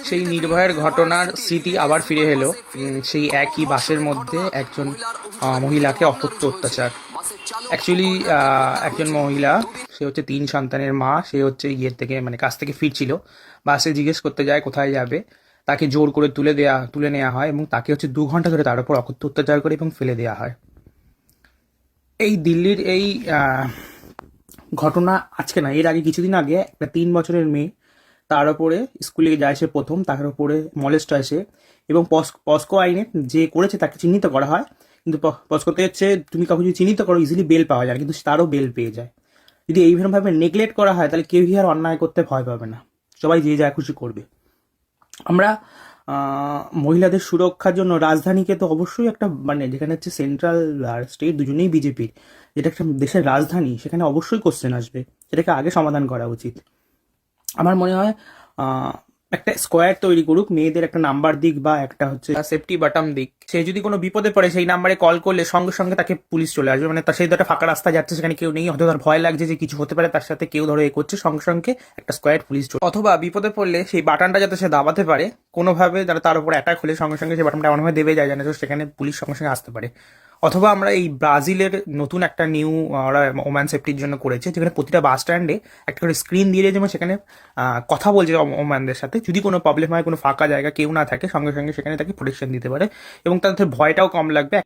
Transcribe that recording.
সেই নির্ভয়ের ঘটনার স্মৃতি আবার ফিরে এলো। সেই একই বাসের মধ্যে একজন মহিলাকে অকথ্য অত্যাচার। অ্যাকচুয়ালি একজন মহিলা, সে হচ্ছে 3 সন্তানের মা। সে হচ্ছে ইয়ের থেকে মানে কাজ থেকে ফিরছিল। বাসে জিজ্ঞেস করতে যায় কোথায় যাবে। তাকে জোর করে তুলে নেওয়া হয় এবং তাকে হচ্ছে 2 ঘন্টা ধরে তার উপর অকথ্য অত্যাচার করে এবং ফেলে দেওয়া হয়। এই দিল্লির এই ঘটনা আজকে না, এর আগে কিছুদিন আগে একটা 3 বছরের মেয়ে, তার ওপরে স্কুলে যায় সে প্রথম, তার ওপরে মলেস্ট হয় সে, এবং পস্কো আইনে যে করেছে তাকে চিহ্নিত করা হয়। কিন্তু পস্কোতে হচ্ছে তুমি কাউকে যদি চিহ্নিত করো ইজিলি বেল পাওয়া যায় না, কিন্তু তারও বেল পেয়ে যায়। যদি এইভাবে নেগলেক্ট করা হয় তাহলে কেউই আর অন্যায় করতে ভয় পাবে না, সবাই যে যা খুশি করবে। আমরা মহিলাদের সুরক্ষার জন্য রাজধানীকে তো অবশ্যই একটা মানে যেখানে হচ্ছে সেন্ট্রাল আর স্টেট দুজনেই বিজেপির, যেটা একটা দেশের রাজধানী, সেখানে অবশ্যই কোশ্চেন আসবে, সেটাকে আগে সমাধান করা উচিত। আমার মনে হয় একটা স্কোয়ার তৈরি করুক, মেয়েদের একটা নাম্বার দিক বা একটা হচ্ছে সেফটি বাটন দিক। সে যদি কোনো বিপদে পড়ে সেই নাম্বারে কল করলে সঙ্গে সঙ্গে তাকে পুলিশ চলে আসবে। মানে সেই একটা ফাঁকা রাস্তা যাচ্ছে, সেখানে কেউ নেই, হয়তো তার ভয় লাগছে যে কিছু হতে পারে, তার সাথে কেউ ধরো এ করছে, সঙ্গে সঙ্গে একটা স্কোয়াড পুলিশ চলে। অথবা বিপদে পড়লে সেই বাটনটা যাতে সে দাবাতে পারে কোনোভাবে, যারা তার উপর অ্যাটাক হলে সঙ্গে সঙ্গে সেই বাটনটা এমনভাবে দেবে যায় যেন সেখানে পুলিশ সঙ্গে সঙ্গে আসতে পারে। অথবা আমরা এই ব্রাজিলের নতুন একটা নিউ ওরা ওম্যান সেফটির জন্য করেছে, যেখানে প্রতিটা বাস স্ট্যান্ডে একটা করে স্ক্রিন দিয়ে দিয়েছে এবং সেখানে কথা বলছে ওম্যানদের সাথে। যদি কোনো প্রবলেম হয়, কোনো ফাঁকা জায়গা কেউ না থাকে, সঙ্গে সঙ্গে সেখানে তাকে প্রোটেকশন দিতে পারে এবং তাদের ভয়টাও কম লাগবে।